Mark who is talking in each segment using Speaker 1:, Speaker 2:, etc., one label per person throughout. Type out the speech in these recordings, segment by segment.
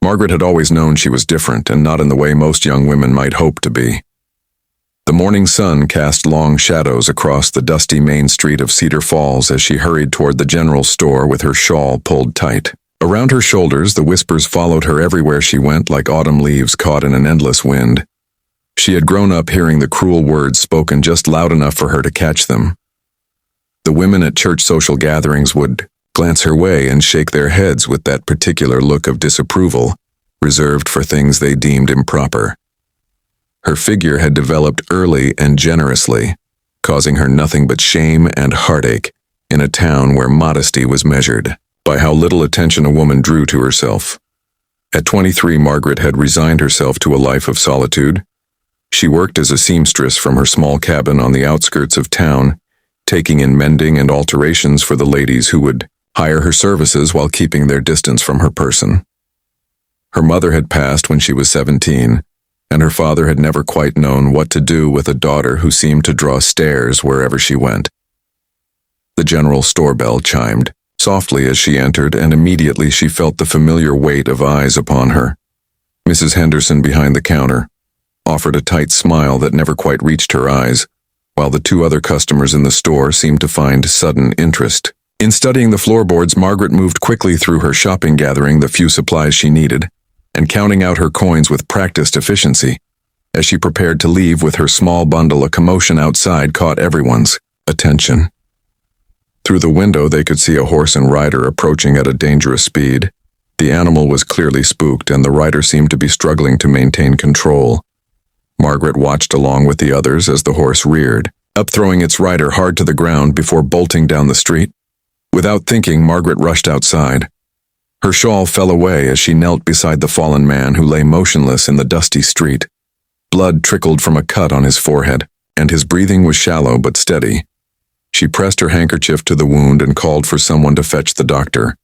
Speaker 1: Margaret had always known she was different and not in the way most young women might hope to be. The morning sun cast long shadows across the dusty main street of Cedar Falls as she hurried toward the general store with her shawl pulled tight. Around her shoulders, the whispers followed her everywhere she went like autumn leaves caught in an endless wind. She had grown up hearing the cruel words spoken just loud enough for her to catch them. The women at church social gatherings would glance her way and shake their heads with that particular look of disapproval, reserved for things they deemed improper. Her figure had developed early and generously, causing her nothing but shame and heartache in a town where modesty was measured by how little attention a woman drew to herself. At 23, Margaret had resigned herself to a life of solitude. She worked as a seamstress from her small cabin on the outskirts of town, taking in mending and alterations for the ladies who would hire her services while keeping their distance from her person. Her mother had passed when she was 17, and her father had never quite known what to do with a daughter who seemed to draw stares wherever she went. The general store bell chimed softly as she entered, and immediately she felt the familiar weight of eyes upon her. Mrs. Henderson, behind the counter, offered a tight smile that never quite reached her eyes, while the two other customers in the store seemed to find sudden interest. In studying the floorboards, Margaret moved quickly through her shopping, gathering the few supplies she needed and counting out her coins with practiced efficiency. As she prepared to leave with her small bundle, a commotion outside caught everyone's attention. Through the window, they could see a horse and rider approaching at a dangerous speed. The animal was clearly spooked, and the rider seemed to be struggling to maintain control. Margaret watched along with the others as the horse reared up, throwing its rider hard to the ground before bolting down the street. Without thinking, Margaret rushed outside. Her shawl fell away as she knelt beside the fallen man who lay motionless in the dusty street. Blood trickled from a cut on his forehead, and his breathing was shallow but steady. She pressed her handkerchief to the wound and called for someone to fetch the doctor.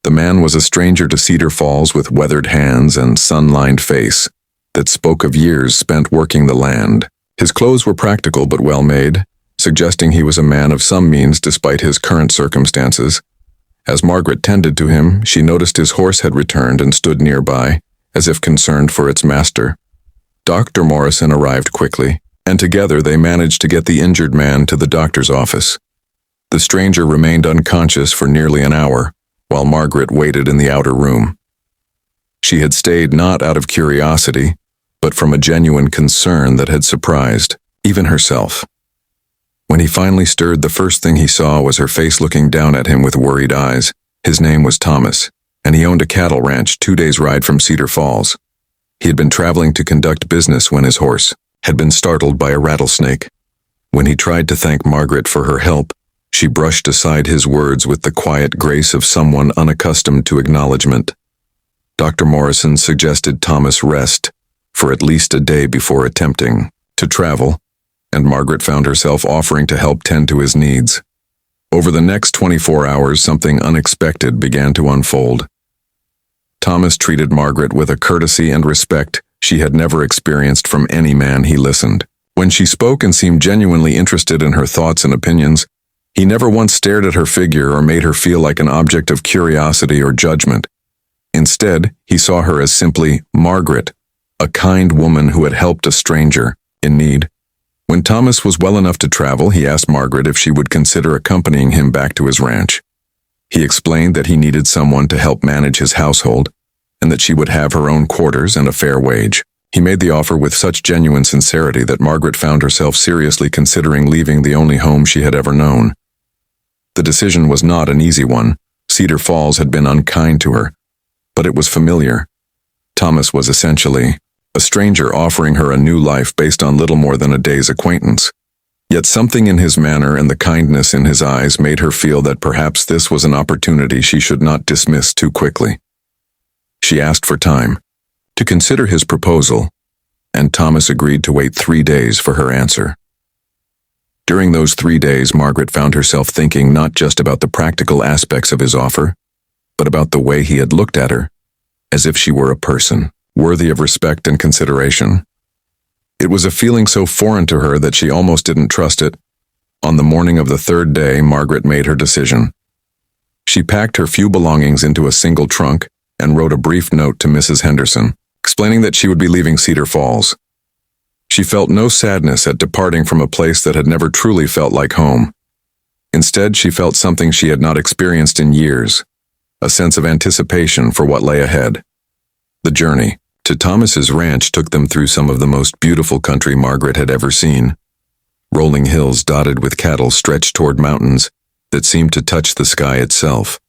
Speaker 1: The man was a stranger to Cedar Falls, with weathered hands and sun-lined face that spoke of years spent working the land. His clothes were practical but well-made, suggesting he was a man of some means despite his current circumstances. As Margaret tended to him, she noticed his horse had returned and stood nearby, as if concerned for its master. Dr. Morrison arrived quickly, and together they managed to get the injured man to the doctor's office. The stranger remained unconscious for nearly an hour, while Margaret waited in the outer room. She had stayed not out of curiosity, but from a genuine concern that had surprised even herself. When he finally stirred, the first thing he saw was her face looking down at him with worried eyes. His name was Thomas, and he owned a cattle ranch 2 days' ride from Cedar Falls. He had been traveling to conduct business when his horse had been startled by a rattlesnake. When he tried to thank Margaret for her help, she brushed aside his words with the quiet grace of someone unaccustomed to acknowledgement. Dr. Morrison suggested Thomas rest for at least a day before attempting to travel, and Margaret found herself offering to help tend to his needs. Over the next 24 hours, something unexpected began to unfold. Thomas treated Margaret with a courtesy and respect she had never experienced from any man he listened. When she spoke and seemed genuinely interested in her thoughts and opinions, he never once stared at her figure or made her feel like an object of curiosity or judgment. Instead, he saw her as simply Margaret, a kind woman who had helped a stranger in need. When Thomas was well enough to travel, he asked Margaret if she would consider accompanying him back to his ranch. He explained that he needed someone to help manage his household, and that she would have her own quarters and a fair wage. He made the offer with such genuine sincerity that Margaret found herself seriously considering leaving the only home she had ever known. The decision was not an easy one. Cedar Falls had been unkind to her, but it was familiar. Thomas was essentially a stranger offering her a new life based on little more than a day's acquaintance. Yet something in his manner and the kindness in his eyes made her feel that perhaps this was an opportunity she should not dismiss too quickly. She asked for time to consider his proposal, and Thomas agreed to wait 3 days for her answer. During those 3 days, Margaret found herself thinking not just about the practical aspects of his offer, but about the way he had looked at her, as if she were a person worthy of respect and consideration. It was a feeling so foreign to her that she almost didn't trust it. On the morning of the 3rd day, Margaret made her decision. She packed her few belongings into a single trunk and wrote a brief note to Mrs. Henderson, explaining that she would be leaving Cedar Falls. She felt no sadness at departing from a place that had never truly felt like home. Instead, she felt something she had not experienced in years, a sense of anticipation for what lay ahead. The journey to Thomas's ranch took them through some of the most beautiful country Margaret had ever seen. Rolling hills dotted with cattle stretched toward mountains that seemed to touch the sky itself.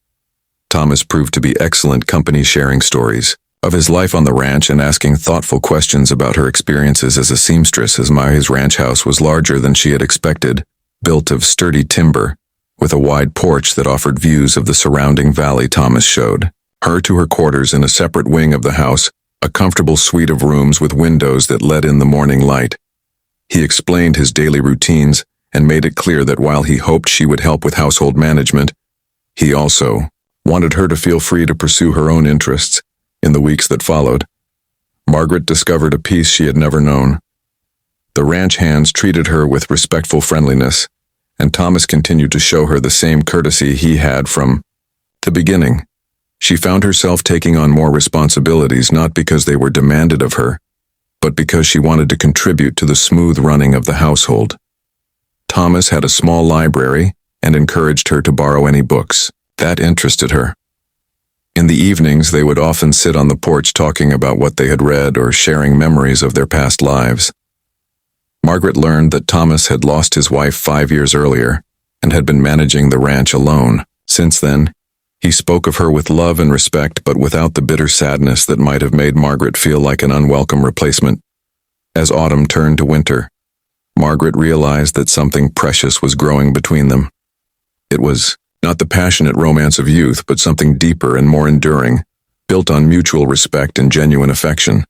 Speaker 1: Thomas proved to be excellent company, sharing stories of his life on the ranch and asking thoughtful questions about her experiences as a seamstress. As Maya's ranch house was larger than she had expected, built of sturdy timber, with a wide porch that offered views of the surrounding valley. Thomas showed her to her quarters in a separate wing of the house, a comfortable suite of rooms with windows that let in the morning light. He explained his daily routines and made it clear that while he hoped she would help with household management, he also wanted her to feel free to pursue her own interests. In the weeks that followed, Margaret discovered a peace she had never known. The ranch hands treated her with respectful friendliness, and Thomas continued to show her the same courtesy he had from the beginning. She found herself taking on more responsibilities, not because they were demanded of her, but because she wanted to contribute to the smooth running of the household. Thomas had a small library and encouraged her to borrow any books that interested her. In the evenings, they would often sit on the porch talking about what they had read or sharing memories of their past lives. Margaret learned that Thomas had lost his wife 5 years earlier and had been managing the ranch alone. Since then, he spoke of her with love and respect, but without the bitter sadness that might have made Margaret feel like an unwelcome replacement. As autumn turned to winter, Margaret realized that something precious was growing between them. It was not the passionate romance of youth, but something deeper and more enduring, built on mutual respect and genuine affection.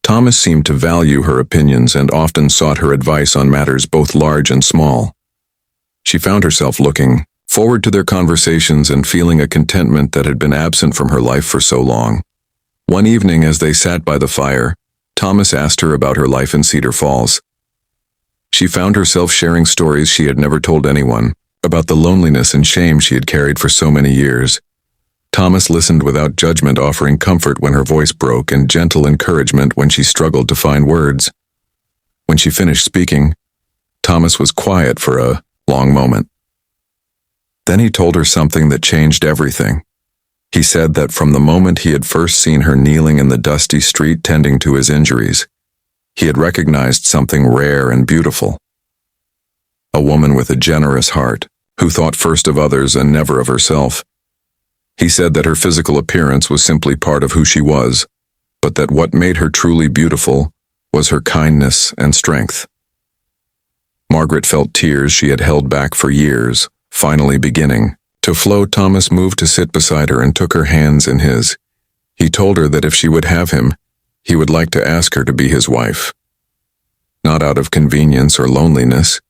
Speaker 1: Thomas seemed to value her opinions and often sought her advice on matters both large and small. She found herself looking forward to their conversations and feeling a contentment that had been absent from her life for so long. One evening, as they sat by the fire, Thomas asked her about her life in Cedar Falls. She found herself sharing stories she had never told anyone, about the loneliness and shame she had carried for so many years. Thomas listened without judgment, offering comfort when her voice broke and gentle encouragement when she struggled to find words. When she finished speaking, Thomas was quiet for a long moment. Then he told her something that changed everything. He said that from the moment he had first seen her kneeling in the dusty street tending to his injuries, he had recognized something rare and beautiful. A woman with a generous heart, who thought first of others and never of herself. He said that her physical appearance was simply part of who she was, but that what made her truly beautiful was her kindness and strength. Margaret felt tears she had held back for years, finally beginning to flow. Thomas moved to sit beside her and took her hands in his. He told her that if she would have him, he would like to ask her to be his wife. Not out of convenience or loneliness,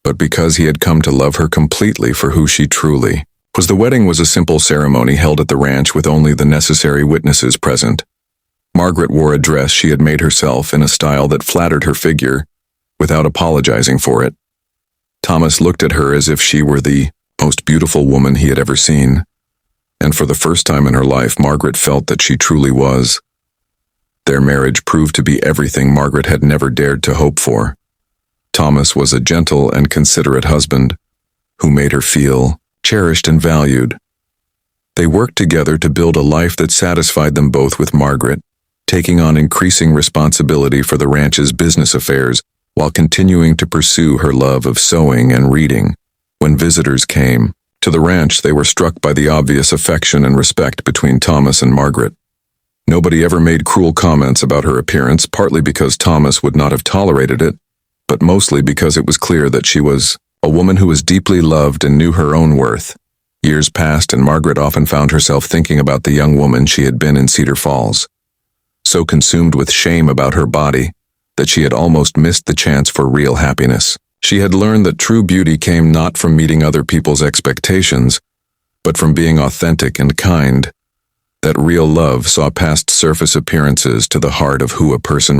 Speaker 1: but because he had come to love her completely for who she truly was. The wedding was a simple ceremony held at the ranch with only the necessary witnesses present. Margaret wore a dress she had made herself in a style that flattered her figure, without apologizing for it. Thomas looked at her as if she were the most beautiful woman he had ever seen, and for the first time in her life, Margaret felt that she truly was. Their marriage proved to be everything Margaret had never dared to hope for. Thomas was a gentle and considerate husband who made her feel cherished and valued. They worked together to build a life that satisfied them both, with Margaret taking on increasing responsibility for the ranch's business affairs while continuing to pursue her love of sewing and reading. When visitors came to the ranch, they were struck by the obvious affection and respect between Thomas and Margaret. Nobody ever made cruel comments about her appearance, partly because Thomas would not have tolerated it, but mostly because it was clear that she was a woman who was deeply loved and knew her own worth. Years passed, and Margaret often found herself thinking about the young woman she had been in Cedar Falls, so consumed with shame about her body that she had almost missed the chance for real happiness. She had learned that true beauty came not from meeting other people's expectations, but from being authentic and kind, that real love saw past surface appearances to the heart of who a person